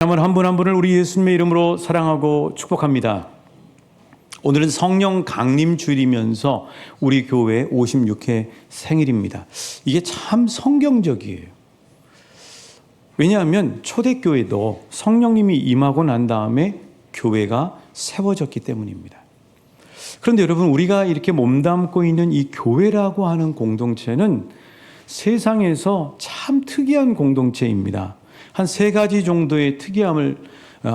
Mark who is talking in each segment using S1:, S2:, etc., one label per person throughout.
S1: 한 분 한 분을 우리 예수님의 이름으로 사랑하고 축복합니다. 오늘은 성령 강림 주일이면서 우리 교회 56회 생일입니다. 이게 참 성경적이에요. 왜냐하면 초대교회도 성령님이 임하고 난 다음에 교회가 세워졌기 때문입니다. 그런데 여러분, 우리가 이렇게 몸담고 있는 이 교회라고 하는 공동체는 세상에서 참 특이한 공동체입니다. 한 세 가지 정도의 특이함을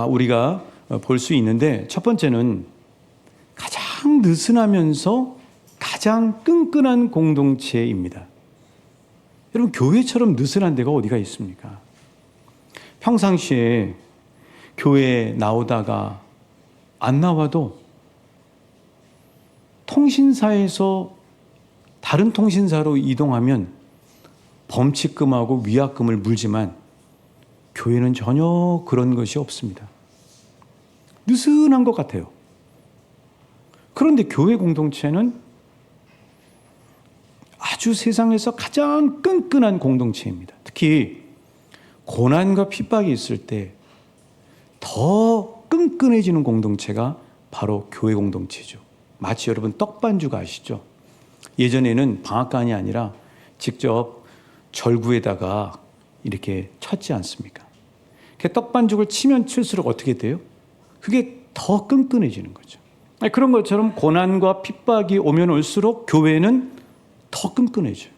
S1: 우리가 볼 수 있는데, 첫 번째는 가장 느슨하면서 가장 끈끈한 공동체입니다. 여러분, 교회처럼 느슨한 데가 어디가 있습니까? 평상시에 교회에 나오다가 안 나와도 통신사에서 다른 통신사로 이동하면 범칙금하고 위약금을 물지만 교회는 전혀 그런 것이 없습니다. 느슨한 것 같아요. 그런데 교회 공동체는 아주 세상에서 가장 끈끈한 공동체입니다. 특히 고난과 핍박이 있을 때 더 끈끈해지는 공동체가 바로 교회 공동체죠. 마치 여러분 떡반죽 아시죠? 예전에는 방앗간이 아니라 직접 절구에다가 이렇게 쳤지 않습니까? 떡반죽을 치면 칠수록 어떻게 돼요? 그게 더 끈끈해지는 거죠. 그런 것처럼 고난과 핍박이 오면 올수록 교회는 더 끈끈해져요.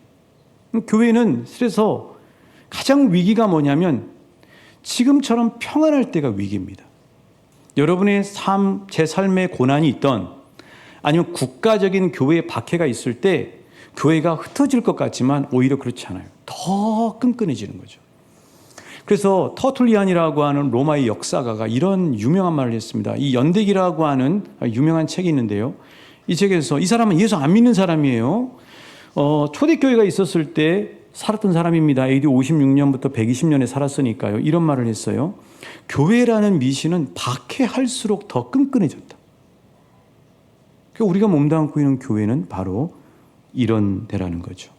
S1: 교회는 그래서 가장 위기가 뭐냐면 지금처럼 평안할 때가 위기입니다. 여러분의 제 삶에 고난이 있던, 아니면 국가적인 교회에 박해가 있을 때 교회가 흩어질 것 같지만 오히려 그렇지 않아요. 더 끈끈해지는 거죠. 그래서 터툴리안이라고 하는 로마의 역사가가 이런 유명한 말을 했습니다. 이 연대기라고 하는 유명한 책이 있는데요. 이 책에서 이 사람은 예수 안 믿는 사람이에요. 초대교회가 있었을 때 살았던 사람입니다. AD 56년부터 120년에 살았으니까요. 이런 말을 했어요. 교회라는 미신은 박해할수록 더 끈끈해졌다. 그러니까 우리가 몸담고 있는 교회는 바로 이런 데라는 거죠.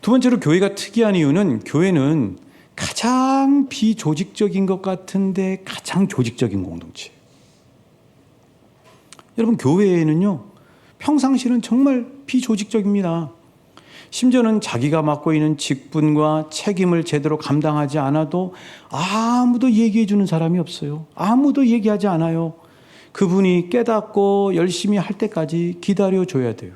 S1: 두 번째로 교회가 특이한 이유는, 교회는 가장 비조직적인 것 같은데 가장 조직적인 공동체예요. 여러분, 교회에는요, 평상시는 정말 비조직적입니다. 심지어는 자기가 맡고 있는 직분과 책임을 제대로 감당하지 않아도 아무도 얘기해 주는 사람이 없어요. 아무도 얘기하지 않아요. 그분이 깨닫고 열심히 할 때까지 기다려줘야 돼요.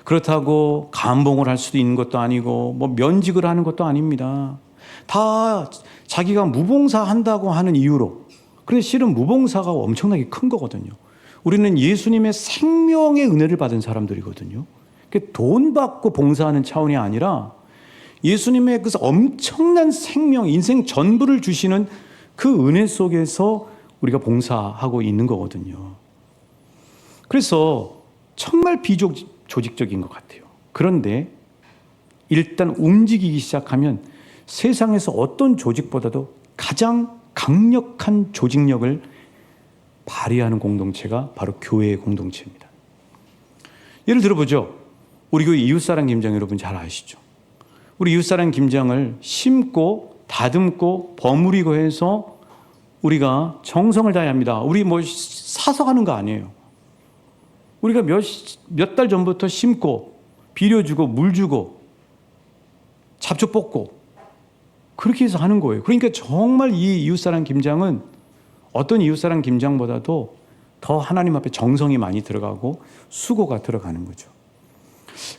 S1: 그렇다고 감봉을 할 수도 있는 것도 아니고 면직을 하는 것도 아닙니다. 다 자기가 무봉사 한다고 하는 이유로. 그런데 실은 무봉사가 엄청나게 큰 거거든요. 우리는 예수님의 생명의 은혜를 받은 사람들이거든요. 돈 받고 봉사하는 차원이 아니라 예수님의 그 엄청난 생명, 인생 전부를 주시는 그 은혜 속에서 우리가 봉사하고 있는 거거든요. 그래서 정말 비조직적인 것 같아요. 그런데 일단 움직이기 시작하면 세상에서 어떤 조직보다도 가장 강력한 조직력을 발휘하는 공동체가 바로 교회의 공동체입니다. 예를 들어보죠. 우리 교회 이웃사랑 김장 여러분 잘 아시죠? 우리 이웃사랑 김장을 심고 다듬고 버무리고 해서 우리가 정성을 다해야 합니다. 우리 사서 가는 거 아니에요. 우리가 몇 달 전부터 심고 비료 주고 물 주고 잡초 뽑고 그렇게 해서 하는 거예요. 그러니까 정말 이 이웃사랑 김장은 어떤 이웃사랑 김장보다도 더 하나님 앞에 정성이 많이 들어가고 수고가 들어가는 거죠.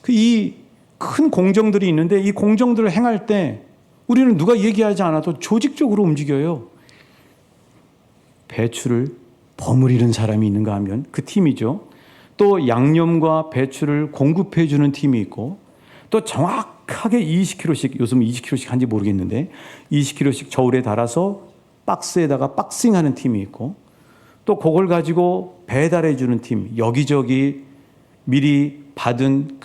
S1: 이 큰 공정들이 있는데 이 공정들을 행할 때 우리는 누가 얘기하지 않아도 조직적으로 움직여요. 배추를 버무리는 사람이 있는가 하면 그 팀이죠. 또 양념과 배추를 공급해 주는 팀이 있고, 또 정확하게 20kg씩, 요즘 20kg씩 한지 모르겠는데 20kg씩 저울에 달아서 박스에다가 박싱하는 팀이 있고, 또 그걸 가지고 배달해 주는 팀, 여기저기 미리 받은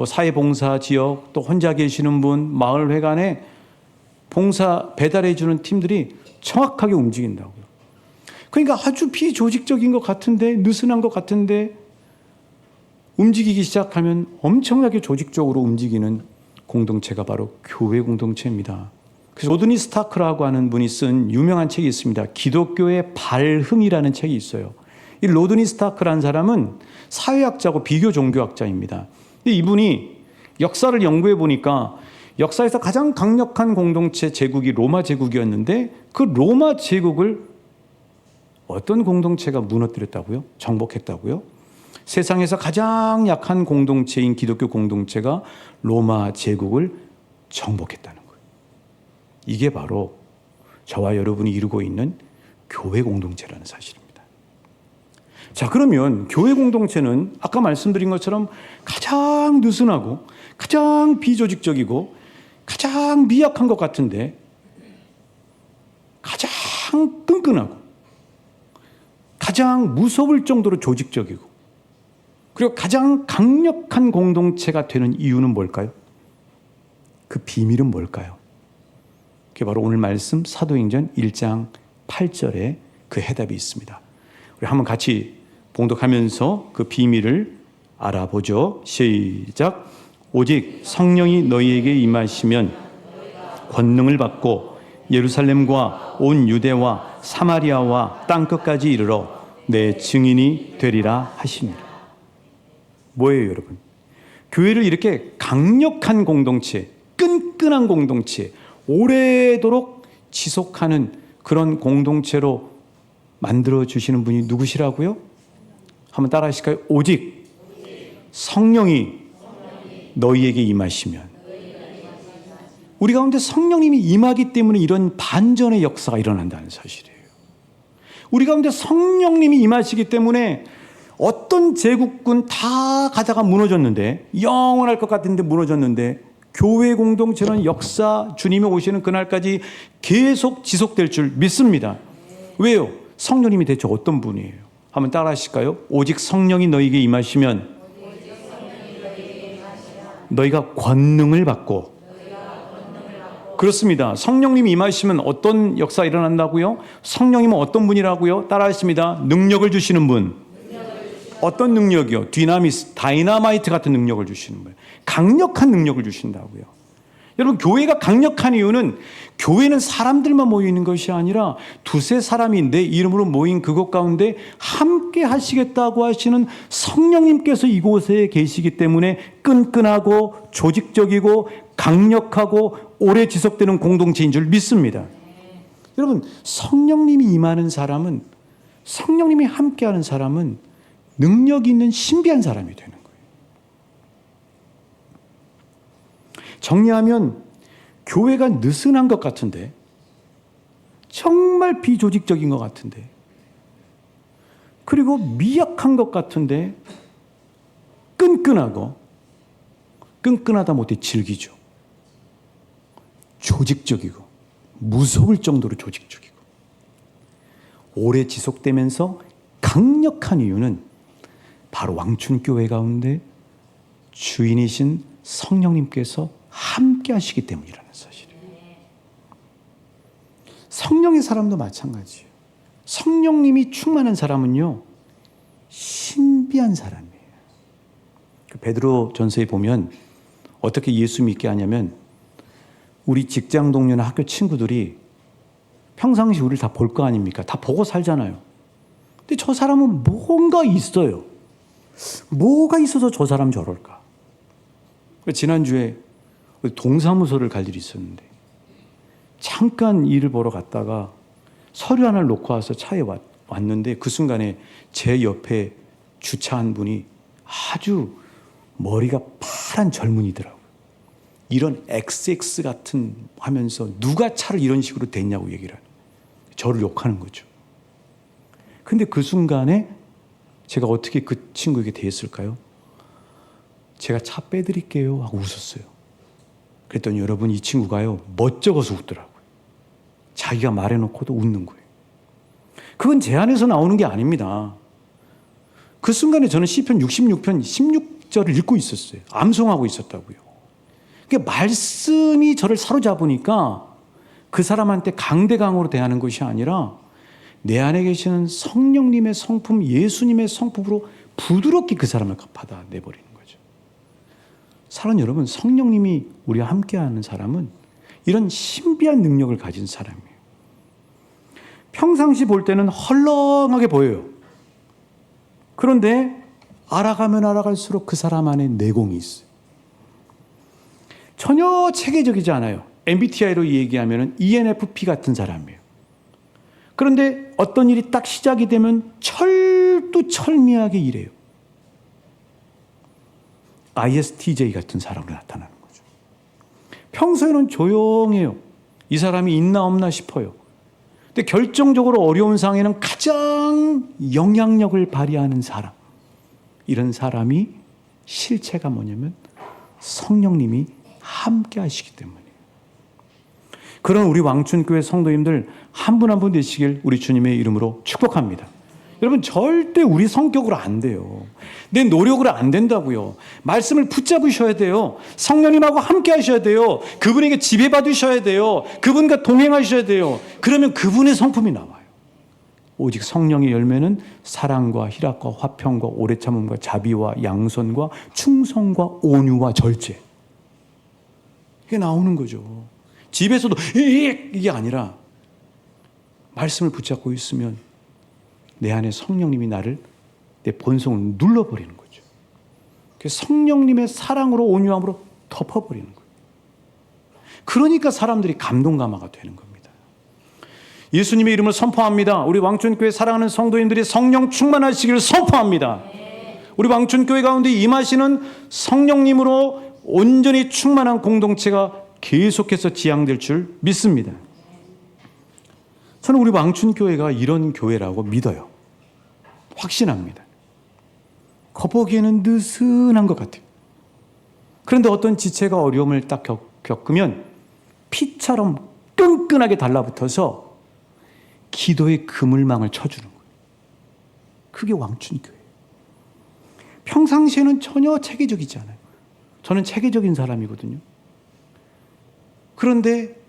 S1: 사회봉사 지역, 또 혼자 계시는 분, 마을회관에 봉사 배달해 주는 팀들이 정확하게 움직인다고요. 그러니까 아주 비조직적인 것 같은데, 느슨한 것 같은데 움직이기 시작하면 엄청나게 조직적으로 움직이는 공동체가 바로 교회 공동체입니다. 그래서 로드니 스타크라고 하는 분이 쓴 유명한 책이 있습니다. 기독교의 발흥이라는 책이 있어요. 이 로드니 스타크라는 사람은 사회학자고 비교 종교학자입니다. 이분이 역사를 연구해 보니까 역사에서 가장 강력한 공동체 제국이 로마 제국이었는데 그 로마 제국을 어떤 공동체가 무너뜨렸다고요? 정복했다고요? 세상에서 가장 약한 공동체인 기독교 공동체가 로마 제국을 정복했다는 거예요. 이게 바로 저와 여러분이 이루고 있는 교회 공동체라는 사실입니다. 자, 그러면 교회 공동체는 아까 말씀드린 것처럼 가장 느슨하고 가장 비조직적이고 가장 미약한 것 같은데 가장 끈끈하고 가장 무서울 정도로 조직적이고 그리고 가장 강력한 공동체가 되는 이유는 뭘까요? 그 비밀은 뭘까요? 그게 바로 오늘 말씀 사도행전 1장 8절에 그 해답이 있습니다. 우리 한번 같이 봉독하면서 그 비밀을 알아보죠. 시작. 오직 성령이 너희에게 임하시면 권능을 받고 예루살렘과 온 유대와 사마리아와 땅끝까지 이르러 내 증인이 되리라 하시니라. 뭐예요, 여러분? 교회를 이렇게 강력한 공동체, 끈끈한 공동체, 오래도록 지속하는 그런 공동체로 만들어 주시는 분이 누구시라고요? 한번 따라 하실까요? 오직 성령이 너희에게 임하시면. 우리 가운데 성령님이 임하기 때문에 이런 반전의 역사가 일어난다는 사실이에요. 우리 가운데 성령님이 임하시기 때문에 어떤 제국군 다 가다가 무너졌는데, 영원할 것 같은데 무너졌는데, 교회 공동체는 역사 주님이 오시는 그날까지 계속 지속될 줄 믿습니다. 왜요? 성령님이 대체 어떤 분이에요? 한번 따라 하실까요? 오직 성령이 너희에게 임하시면 너희가 권능을 받고. 그렇습니다. 성령님이 임하시면 어떤 역사가 일어난다고요? 성령님은 어떤 분이라고요? 따라 하십니다. 능력을 주시는 분. 어떤 능력이요? 디나미스, 다이나마이트 같은 능력을 주시는 거예요. 강력한 능력을 주신다고요. 여러분, 교회가 강력한 이유는 교회는 사람들만 모여 있는 것이 아니라 두세 사람이 내 이름으로 모인 그것 가운데 함께 하시겠다고 하시는 성령님께서 이곳에 계시기 때문에 끈끈하고 조직적이고 강력하고 오래 지속되는 공동체인 줄 믿습니다. 여러분, 성령님이 임하는 사람은, 성령님이 함께하는 사람은 능력 있는 신비한 사람이 되는 거예요. 정리하면 교회가 느슨한 것 같은데, 정말 비조직적인 것 같은데, 그리고 미약한 것 같은데 끈끈하다 못해 질기죠. 조직적이고 무서울 정도로 조직적이고 오래 지속되면서 강력한 이유는 바로 왕춘교회 가운데 주인이신 성령님께서 함께 하시기 때문이라는 사실이에요. 성령의 사람도 마찬가지예요. 성령님이 충만한 사람은요, 신비한 사람이에요. 베드로 전서에 보면 어떻게 예수 믿게 하냐면, 우리 직장 동료나 학교 친구들이 평상시 우리를 다 볼 거 아닙니까? 다 보고 살잖아요. 근데 저 사람은 뭔가 있어요. 뭐가 있어서 저 사람 저럴까? 지난주에 동사무소를 갈 일이 있었는데 잠깐 일을 보러 갔다가 서류 하나를 놓고 와서 차에 왔는데 그 순간에 제 옆에 주차한 분이 아주 머리가 파란 젊은이더라고요. 이런 XX 같은 하면서 누가 차를 이런 식으로 댔냐고 얘기를 하는 거예요. 저를 욕하는 거죠. 근데 그 순간에 제가 어떻게 그 친구에게 대했을까요? 제가 차 빼드릴게요 하고 웃었어요. 그랬더니 여러분, 이 친구가요, 멋쩍어서 웃더라고요. 자기가 말해놓고도 웃는 거예요. 그건 제 안에서 나오는 게 아닙니다. 그 순간에 저는 시편 66편 16절을 읽고 있었어요. 암송하고 있었다고요. 그러니까 말씀이 저를 사로잡으니까 그 사람한테 강대강으로 대하는 것이 아니라 내 안에 계시는 성령님의 성품, 예수님의 성품으로 부드럽게 그 사람을 받아내버리는 거죠. 사랑하는 여러분, 성령님이 우리와 함께하는 사람은 이런 신비한 능력을 가진 사람이에요. 평상시 볼 때는 헐렁하게 보여요. 그런데 알아가면 알아갈수록 그 사람 안에 내공이 있어요. 전혀 체계적이지 않아요. MBTI로 얘기하면 ENFP 같은 사람이에요. 그런데 어떤 일이 딱 시작이 되면 철두철미하게 일해요. ISTJ 같은 사람으로 나타나는 거죠. 평소에는 조용해요. 이 사람이 있나 없나 싶어요. 근데 결정적으로 어려운 상황에는 가장 영향력을 발휘하는 사람. 이런 사람이 실체가 뭐냐면 성령님이 함께 하시기 때문이에요. 그런 우리 왕춘교회 성도님들 한 분 한 분 되시길 우리 주님의 이름으로 축복합니다. 여러분, 절대 우리 성격으로 안 돼요. 내 노력으로 안 된다고요. 말씀을 붙잡으셔야 돼요. 성령님하고 함께 하셔야 돼요. 그분에게 지배받으셔야 돼요. 그분과 동행하셔야 돼요. 그러면 그분의 성품이 나와요. 오직 성령의 열매는 사랑과 희락과 화평과 오래 참음과 자비와 양선과 충성과 온유와 절제. 이게 나오는 거죠. 집에서도 이게 아니라 말씀을 붙잡고 있으면 내 안에 성령님이 나를, 내 본성을 눌러버리는 거죠. 그래서 성령님의 사랑으로, 온유함으로 덮어버리는 거예요. 그러니까 사람들이 감동감화가 되는 겁니다. 예수님의 이름을 선포합니다. 우리 왕춘교회 사랑하는 성도님들이 성령 충만하시기를 선포합니다. 우리 왕춘교회 가운데 임하시는 성령님으로 온전히 충만한 공동체가 계속해서 지향될 줄 믿습니다. 저는 우리 왕춘교회가 이런 교회라고 믿어요. 확신합니다. 겉보기에는 느슨한 것 같아요. 그런데 어떤 지체가 어려움을 딱 겪으면 피처럼 끈끈하게 달라붙어서 기도의 그물망을 쳐주는 거예요. 그게 왕춘교회예요. 평상시에는 전혀 체계적이지 않아요. 저는 체계적인 사람이거든요. 그런데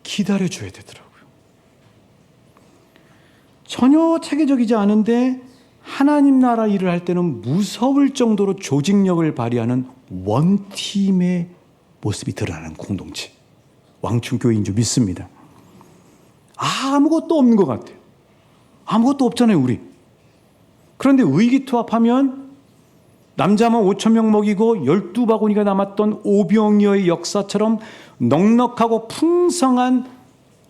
S1: 기다려줘야 되더라고요. 전혀 체계적이지 않은데 하나님 나라 일을 할 때는 무서울 정도로 조직력을 발휘하는 원팀의 모습이 드러나는 공동체. 왕춘교회인 줄 믿습니다. 아무것도 없는 것 같아요. 아무것도 없잖아요, 우리. 그런데 의기투합하면 남자만 5,000명 먹이고 12바구니가 남았던 오병이어의 역사처럼 넉넉하고 풍성한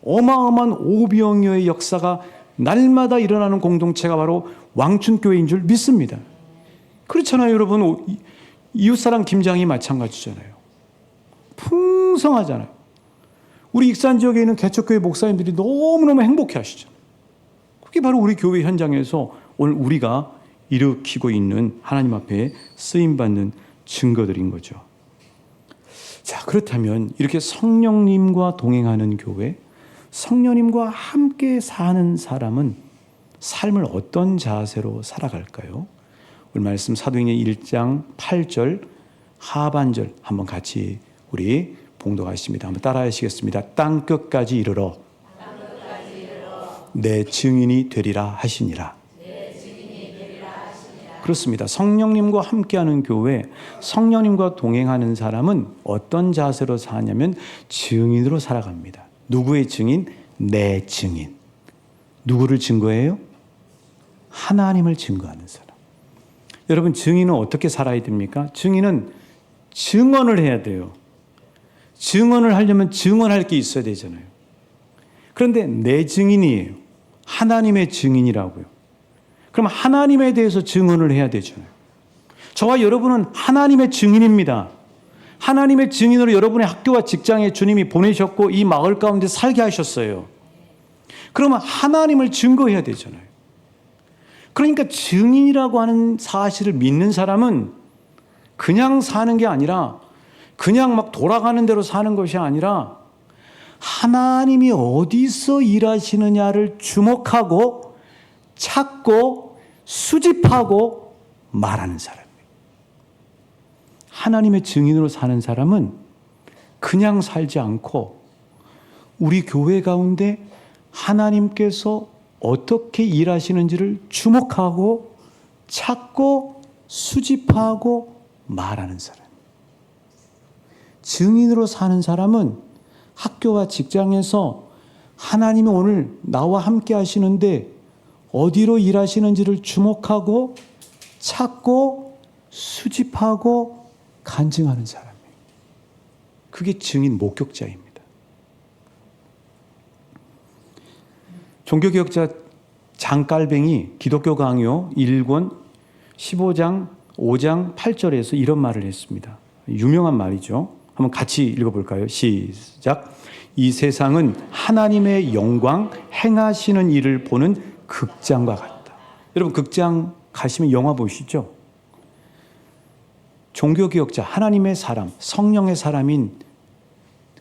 S1: 어마어마한 오병이어의 역사가 날마다 일어나는 공동체가 바로 왕춘교회인 줄 믿습니다. 그렇잖아요, 여러분. 이웃사랑 김장이 마찬가지잖아요. 풍성하잖아요. 우리 익산 지역에 있는 개척교회 목사님들이 너무너무 행복해 하시잖아요. 그게 바로 우리 교회 현장에서 오늘 우리가 일으키고 있는 하나님 앞에 쓰임받는 증거들인 거죠. 자, 그렇다면 이렇게 성령님과 동행하는 교회, 성령님과 함께 사는 사람은 삶을 어떤 자세로 살아갈까요? 오늘 말씀 사도행전 1장 8절 하반절 한번 같이 우리 봉독하십니다. 한번 따라 하시겠습니다. 땅 끝까지 이르러 내 증인이 되리라 하시니라. 그렇습니다. 성령님과 함께하는 교회, 성령님과 동행하는 사람은 어떤 자세로 사냐면 증인으로 살아갑니다. 누구의 증인? 내 증인. 누구를 증거해요? 하나님을 증거하는 사람. 여러분, 증인은 어떻게 살아야 됩니까? 증인은 증언을 해야 돼요. 증언을 하려면 증언할 게 있어야 되잖아요. 그런데 내 증인이에요. 하나님의 증인이라고요. 그럼 하나님에 대해서 증언을 해야 되잖아요. 저와 여러분은 하나님의 증인입니다. 하나님의 증인으로 여러분의 학교와 직장에 주님이 보내셨고 이 마을 가운데 살게 하셨어요. 그러면 하나님을 증거해야 되잖아요. 그러니까 증인이라고 하는 사실을 믿는 사람은 그냥 사는 게 아니라, 그냥 막 돌아가는 대로 사는 것이 아니라 하나님이 어디서 일하시느냐를 주목하고 찾고 수집하고 말하는 사람이에요. 하나님의 증인으로 사는 사람은 그냥 살지 않고 우리 교회 가운데 하나님께서 어떻게 일하시는지를 주목하고 찾고 수집하고 말하는 사람. 증인으로 사는 사람은 학교와 직장에서 하나님이 오늘 나와 함께 하시는데 어디로 일하시는지를 주목하고 찾고 수집하고 간증하는 사람이에요. 그게 증인 목격자입니다. 종교개혁자 장깔뱅이 기독교 강요 1권 15장 5장 8절에서 이런 말을 했습니다. 유명한 말이죠. 한번 같이 읽어볼까요? 시작. 이 세상은 하나님의 영광 행하시는 일을 보는 극장과 같다. 여러분 극장 가시면 영화 보시죠? 종교개혁자 하나님의 사람, 성령의 사람인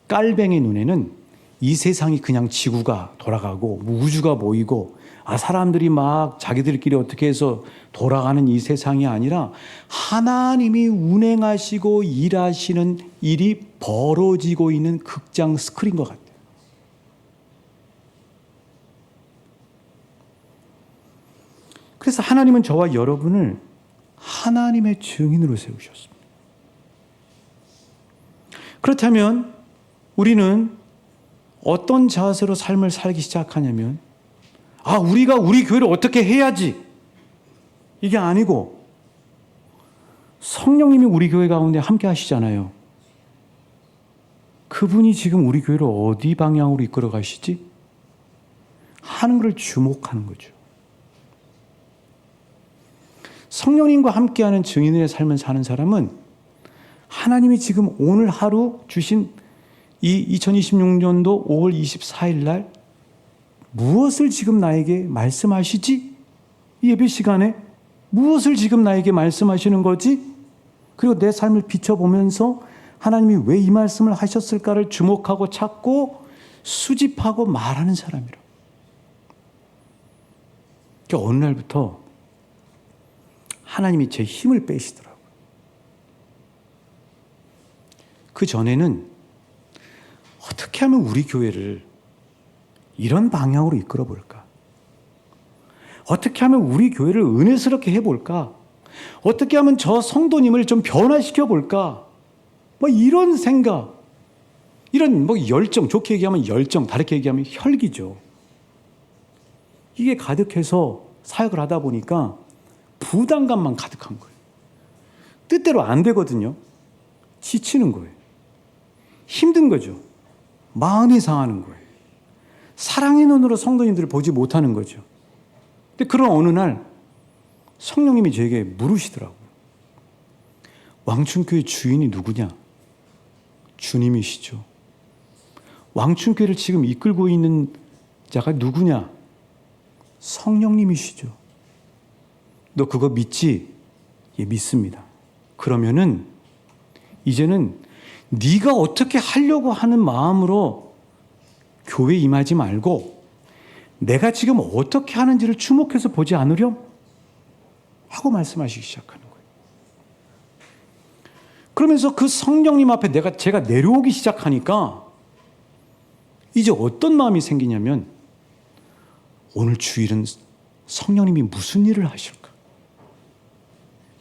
S1: 깔뱅의 눈에는 이 세상이 그냥 지구가 돌아가고 우주가 보이고 사람들이 막 자기들끼리 어떻게 해서 돌아가는 이 세상이 아니라 하나님이 운행하시고 일하시는 일이 벌어지고 있는 극장 스크린 것 같아요. 그래서 하나님은 저와 여러분을 하나님의 증인으로 세우셨습니다. 그렇다면 우리는 어떤 자세로 삶을 살기 시작하냐면 우리가 우리 교회를 어떻게 해야지 이게 아니고 성령님이 우리 교회 가운데 함께 하시잖아요. 그분이 지금 우리 교회를 어디 방향으로 이끌어 가시지? 하는 것을 주목하는 거죠. 성령님과 함께하는 증인의 삶을 사는 사람은 하나님이 지금 오늘 하루 주신 이 2026년도 5월 24일 날 무엇을 지금 나에게 말씀하시지? 이 예배 시간에 무엇을 지금 나에게 말씀하시는 거지? 그리고 내 삶을 비춰보면서 하나님이 왜 이 말씀을 하셨을까를 주목하고 찾고 수집하고 말하는 사람이라. 그러니까 어느 날부터 하나님이 제 힘을 빼시더라고요. 그 전에는 어떻게 하면 우리 교회를 이런 방향으로 이끌어 볼까? 어떻게 하면 우리 교회를 은혜스럽게 해볼까? 어떻게 하면 저 성도님을 좀 변화시켜 볼까? 이런 생각, 이런 열정, 좋게 얘기하면 열정, 다르게 얘기하면 혈기죠. 이게 가득해서 사역을 하다 보니까 부담감만 가득한 거예요. 뜻대로 안 되거든요. 지치는 거예요. 힘든 거죠. 마음이 상하는 거예요. 사랑의 눈으로 성도님들을 보지 못하는 거죠. 근데 그런 어느 날 성령님이 저에게 물으시더라고요. 왕춘교회 주인이 누구냐? 주님이시죠. 왕춘교회를 지금 이끌고 있는 자가 누구냐? 성령님이시죠. 너 그거 믿지? 예, 믿습니다. 그러면은 이제는 네가 어떻게 하려고 하는 마음으로 교회에 임하지 말고 내가 지금 어떻게 하는지를 주목해서 보지 않으렴? 하고 말씀하시기 시작하는 거예요. 그러면서 그 성령님 앞에 제가 내려오기 시작하니까 이제 어떤 마음이 생기냐면 오늘 주일은 성령님이 무슨 일을 하실까?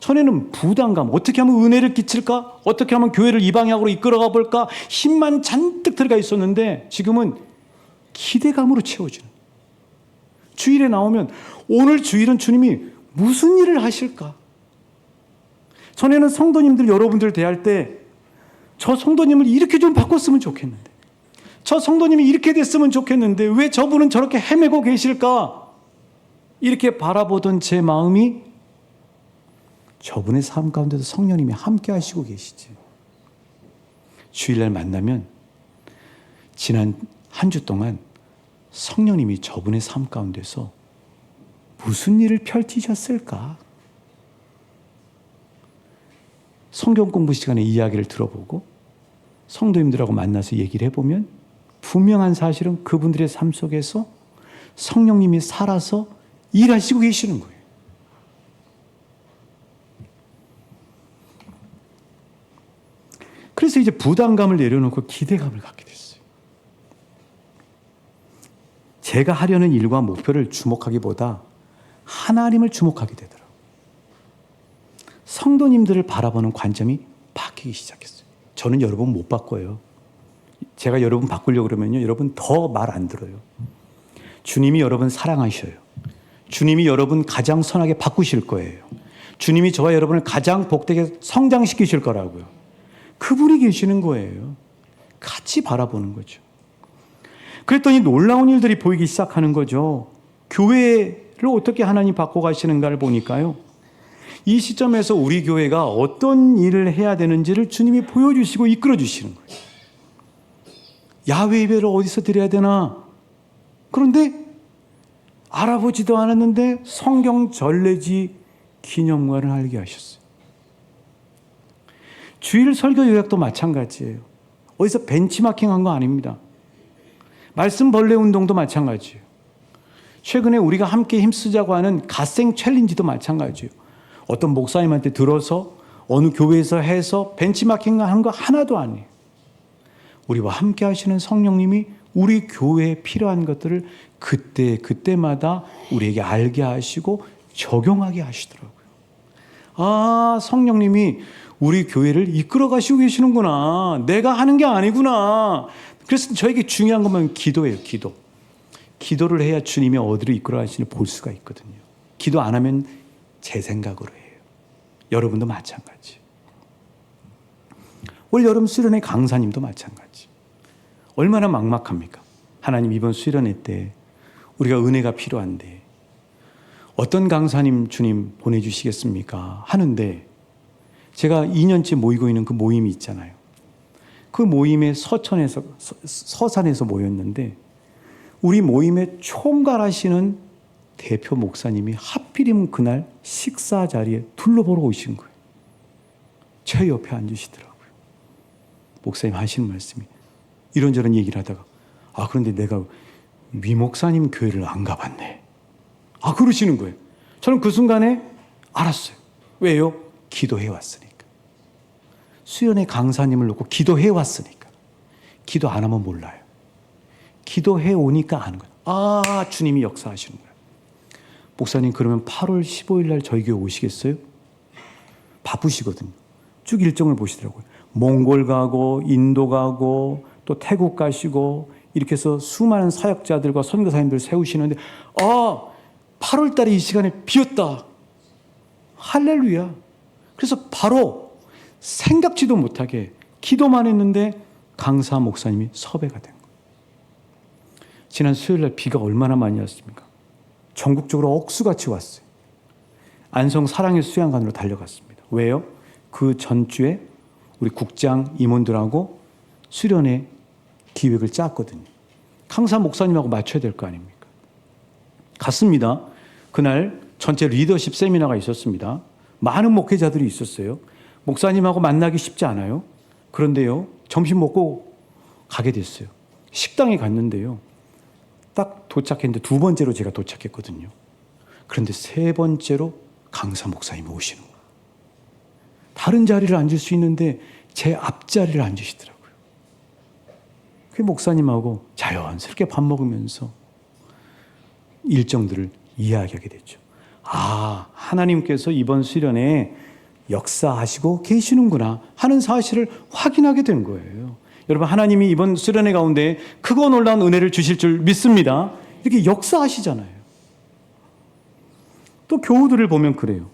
S1: 전에는 부담감, 어떻게 하면 은혜를 끼칠까? 어떻게 하면 교회를 이 방향으로 이끌어가 볼까? 힘만 잔뜩 들어가 있었는데 지금은 기대감으로 채워지는. 주일에 나오면 오늘 주일은 주님이 무슨 일을 하실까? 전에는 성도님들 여러분들 대할 때 저 성도님을 이렇게 좀 바꿨으면 좋겠는데 저 성도님이 이렇게 됐으면 좋겠는데 왜 저분은 저렇게 헤매고 계실까? 이렇게 바라보던 제 마음이 저분의 삶 가운데도 성령님이 함께 하시고 계시지. 주일날 만나면 지난 한 주 동안 성령님이 저분의 삶 가운데서 무슨 일을 펼치셨을까? 성경 공부 시간에 이야기를 들어보고 성도님들하고 만나서 얘기를 해보면 분명한 사실은 그분들의 삶 속에서 성령님이 살아서 일하시고 계시는 거예요. 그래서 이제 부담감을 내려놓고 기대감을 갖게 됐어요. 제가 하려는 일과 목표를 주목하기보다 하나님을 주목하게 되더라고요. 성도님들을 바라보는 관점이 바뀌기 시작했어요. 저는 여러분 못 바꿔요. 제가 여러분 바꾸려고 그러면요, 여러분 더 말 안 들어요. 주님이 여러분 사랑하셔요. 주님이 여러분 가장 선하게 바꾸실 거예요. 주님이 저와 여러분을 가장 복되게 성장시키실 거라고요. 그분이 계시는 거예요. 같이 바라보는 거죠. 그랬더니 놀라운 일들이 보이기 시작하는 거죠. 교회를 어떻게 하나님 바꿔가시는가를 보니까요, 이 시점에서 우리 교회가 어떤 일을 해야 되는지를 주님이 보여주시고 이끌어 주시는 거예요. 야훼 예배를 어디서 드려야 되나? 그런데 알아보지도 않았는데 성경 전례지 기념관을 알게 하셨어요. 주일 설교 요약도 마찬가지예요. 어디서 벤치마킹한 거 아닙니다. 말씀 벌레 운동도 마찬가지예요. 최근에 우리가 함께 힘쓰자고 하는 갓생 챌린지도 마찬가지예요. 어떤 목사님한테 들어서 어느 교회에서 해서 벤치마킹한 거 하나도 아니에요. 우리와 함께 하시는 성령님이 우리 교회에 필요한 것들을 그때마다 우리에게 알게 하시고 적용하게 하시더라고요. 아, 성령님이 우리 교회를 이끌어 가시고 계시는구나. 내가 하는 게 아니구나. 그래서 저에게 중요한 것만 기도예요. 기도. 기도를 해야 주님이 어디로 이끌어 가시는지 볼 수가 있거든요. 기도 안 하면 제 생각으로 해요. 여러분도 마찬가지. 올 여름 수련회 강사님도 마찬가지. 얼마나 막막합니까? 하나님, 이번 수련회 때 우리가 은혜가 필요한데 어떤 강사님 주님 보내주시겠습니까? 하는데 제가 2년째 모이고 있는 그 모임이 있잖아요. 그 모임에 서산에서 모였는데 우리 모임의 총괄하시는 대표 목사님이 하필이면 그날 식사 자리에 둘러보러 오신 거예요. 제 옆에 앉으시더라고요. 목사님 하시는 말씀이 이런저런 얘기를 하다가, 아, 그런데 내가 위 목사님 교회를 안 가봤네. 아, 그러시는 거예요. 저는 그 순간에 알았어요. 왜요? 기도해 왔으니까. 수련회 강사님을 놓고 기도해 왔으니까. 기도 안 하면 몰라요. 기도해 오니까 아는 거예요. 아, 주님이 역사하시는 거예요. 목사님, 그러면 8월 15일 날 저희 교회 오시겠어요? 바쁘시거든요. 쭉 일정을 보시더라고요. 몽골 가고 인도 가고 또 태국 가시고 이렇게 해서 수많은 사역자들과 선교사님들 세우시는데, 아, 8월 달에 이 시간에 비었다. 할렐루야. 그래서 바로 생각지도 못하게 기도만 했는데 강사 목사님이 섭외가 된 거예요. 지난 수요일 날 비가 얼마나 많이 왔습니까? 전국적으로 억수같이 왔어요. 안성 사랑의 수양관으로 달려갔습니다. 왜요? 그 전주에 우리 국장 임원들하고 수련회 기획을 짰거든요. 강사 목사님하고 맞춰야 될 거 아닙니까? 갔습니다. 그날 전체 리더십 세미나가 있었습니다. 많은 목회자들이 있었어요. 목사님하고 만나기 쉽지 않아요. 그런데요, 점심 먹고 가게 됐어요. 식당에 갔는데요, 딱 도착했는데 두 번째로 제가 도착했거든요. 그런데 세 번째로 강사 목사님이 오시는 거예요. 다른 자리를 앉을 수 있는데 제 앞자리를 앉으시더라고요. 그 목사님하고 자연스럽게 밥 먹으면서 일정들을 이야기하게 됐죠. 아, 하나님께서 이번 수련회에 역사하시고 계시는구나 하는 사실을 확인하게 된 거예요. 여러분, 하나님이 이번 수련회 가운데 크고 놀라운 은혜를 주실 줄 믿습니다. 이렇게 역사하시잖아요. 또 교우들을 보면 그래요.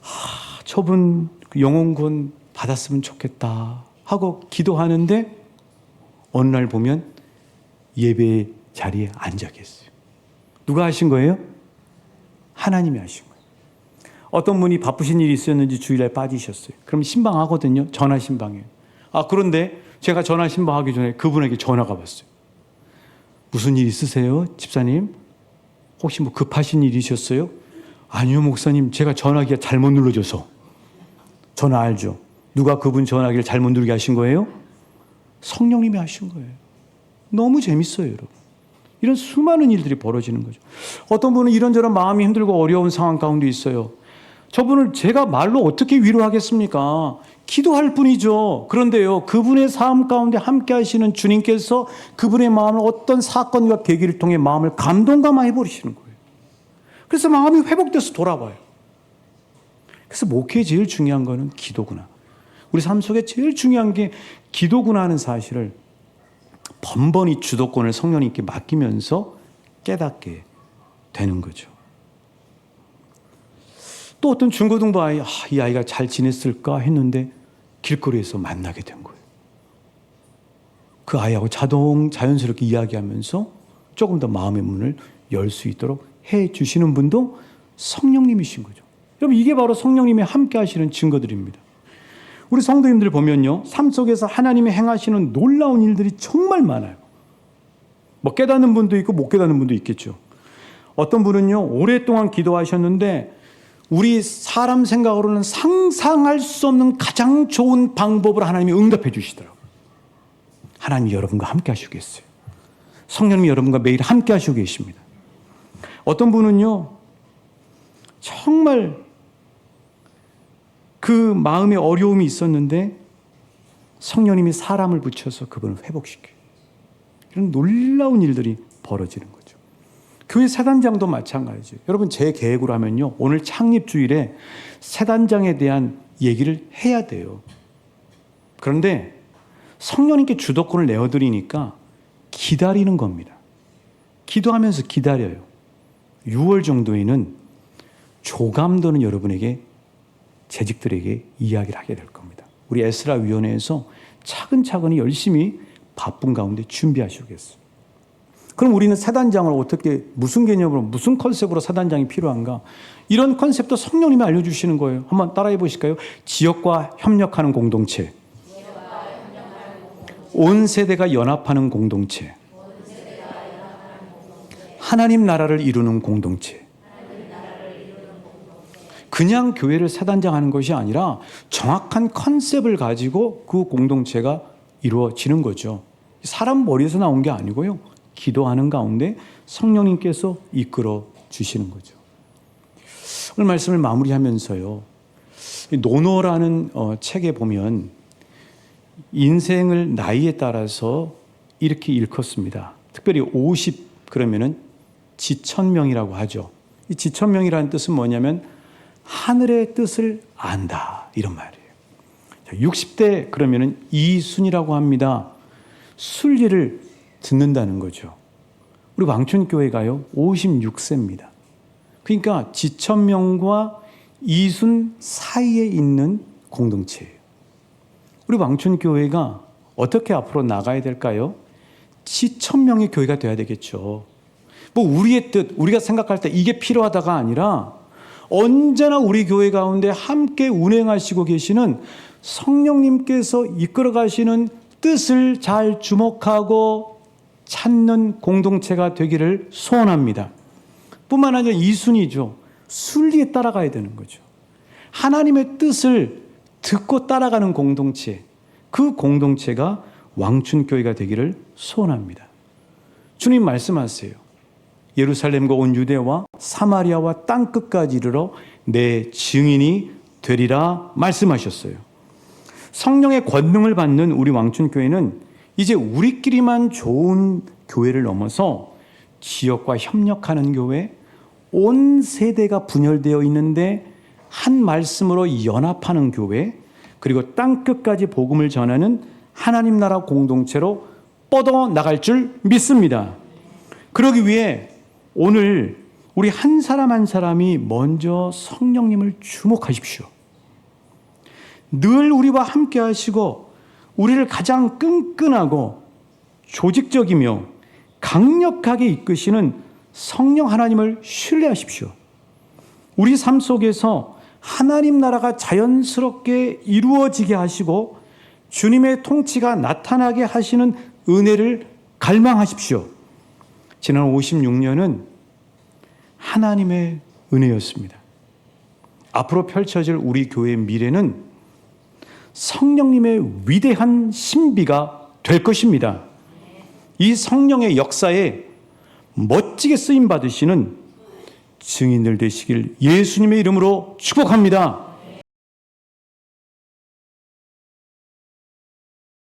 S1: 아, 저분 영혼구원 받았으면 좋겠다 하고 기도하는데 어느 날 보면 예배 자리에 앉아 계세요. 누가 하신 거예요? 하나님이 하신 거예요. 어떤 분이 바쁘신 일이 있었는지 주일날 빠지셨어요. 그럼 신방하거든요. 전화 신방이에요. 아, 그런데 제가 전화 신방하기 전에 그분에게 전화가 왔어요. 무슨 일 있으세요, 집사님? 혹시 뭐 급하신 일이셨어요? 아니요, 목사님. 제가 전화기가 잘못 눌러져서. 전화 알죠? 누가 그분 전화기를 잘못 누르게 하신 거예요? 성령님이 하신 거예요. 너무 재밌어요, 여러분. 이런 수많은 일들이 벌어지는 거죠. 어떤 분은 이런저런 마음이 힘들고 어려운 상황 가운데 있어요. 저분을 제가 말로 어떻게 위로하겠습니까? 기도할 뿐이죠. 그런데요, 그분의 삶 가운데 함께 하시는 주님께서 그분의 마음을 어떤 사건과 계기를 통해 마음을 감동감화해 버리시는 거예요. 그래서 마음이 회복돼서 돌아와요. 그래서 목회에 제일 중요한 거는 기도구나. 우리 삶 속에 제일 중요한 게 기도구나 하는 사실을 번번이 주도권을 성령님께 맡기면서 깨닫게 되는 거죠. 또 어떤 중고등부 아이, 이 아이가 잘 지냈을까 했는데 길거리에서 만나게 된 거예요. 그 아이하고 자연스럽게 이야기하면서 조금 더 마음의 문을 열 수 있도록 해 주시는 분도 성령님이신 거죠. 여러분, 이게 바로 성령님이 함께 하시는 증거들입니다. 우리 성도님들 보면요, 삶 속에서 하나님이 행하시는 놀라운 일들이 정말 많아요. 뭐 깨닫는 분도 있고 못 깨닫는 분도 있겠죠. 어떤 분은요, 오랫동안 기도하셨는데 우리 사람 생각으로는 상상할 수 없는 가장 좋은 방법으로 하나님이 응답해 주시더라고요. 하나님이 여러분과 함께 하시겠어요. 성령님이 여러분과 매일 함께 하시고 계십니다. 어떤 분은요, 정말 그 마음에 어려움이 있었는데 성령님이 사람을 붙여서 그분을 회복시켜요. 이런 놀라운 일들이 벌어지는 거죠. 교회 세단장도 마찬가지예요. 여러분, 제 계획으로 하면요, 오늘 창립주일에 세단장에 대한 얘기를 해야 돼요. 그런데 성령님께 주도권을 내어드리니까 기다리는 겁니다. 기도하면서 기다려요. 6월 정도에는 조감도는 여러분에게, 재직들에게 이야기를 하게 될 겁니다. 우리 에스라 위원회에서 차근차근히 열심히 바쁜 가운데 준비하시겠어요. 그럼 우리는 사단장을 어떻게, 무슨 개념으로, 무슨 컨셉으로 사단장이 필요한가? 이런 컨셉도 성령님이 알려주시는 거예요. 한번 따라해 보실까요? 지역과 협력하는 공동체, 온 세대가 연합하는 공동체, 하나님 나라를 이루는 공동체. 그냥 교회를 사단장하는 것이 아니라 정확한 컨셉을 가지고 그 공동체가 이루어지는 거죠. 사람 머리에서 나온 게 아니고요, 기도하는 가운데 성령님께서 이끌어 주시는 거죠. 오늘 말씀을 마무리하면서요, 노노라는 책에 보면 인생을 나이에 따라서 이렇게 일컫습니다. 특별히 50 그러면은 지천명이라고 하죠. 이 지천명이라는 뜻은 뭐냐면 하늘의 뜻을 안다, 이런 말이에요. 60대 그러면은 이순이라고 합니다. 순리를 듣는다는 거죠. 우리 왕춘교회가요 56세입니다. 그러니까 지천명과 이순 사이에 있는 공동체예요. 우리 왕춘교회가 어떻게 앞으로 나가야 될까요? 지천명의 교회가 돼야 되겠죠. 뭐 우리의 뜻, 우리가 생각할 때 이게 필요하다가 아니라 언제나 우리 교회 가운데 함께 운행하시고 계시는 성령님께서 이끌어 가시는 뜻을 잘 주목하고 찾는 공동체가 되기를 소원합니다. 뿐만 아니라 이순이죠. 순리에 따라가야 되는 거죠. 하나님의 뜻을 듣고 따라가는 공동체, 그 공동체가 왕춘교회가 되기를 소원합니다. 주님 말씀하세요. 예루살렘과 온 유대와 사마리아와 땅끝까지 이르러 내 증인이 되리라 말씀하셨어요. 성령의 권능을 받는 우리 왕춘교회는 이제 우리끼리만 좋은 교회를 넘어서 지역과 협력하는 교회, 온 세대가 분열되어 있는데 한 말씀으로 연합하는 교회, 그리고 땅끝까지 복음을 전하는 하나님 나라 공동체로 뻗어나갈 줄 믿습니다. 그러기 위해 오늘 우리 한 사람 한 사람이 먼저 성령님을 주목하십시오. 늘 우리와 함께 하시고 우리를 가장 끈끈하고 조직적이며 강력하게 이끄시는 성령 하나님을 신뢰하십시오. 우리 삶 속에서 하나님 나라가 자연스럽게 이루어지게 하시고 주님의 통치가 나타나게 하시는 은혜를 갈망하십시오. 지난 56년은 하나님의 은혜였습니다. 앞으로 펼쳐질 우리 교회의 미래는 성령님의 위대한 신비가 될 것입니다. 이 성령의 역사에 멋지게 쓰임 받으시는 증인들 되시길 예수님의 이름으로 축복합니다.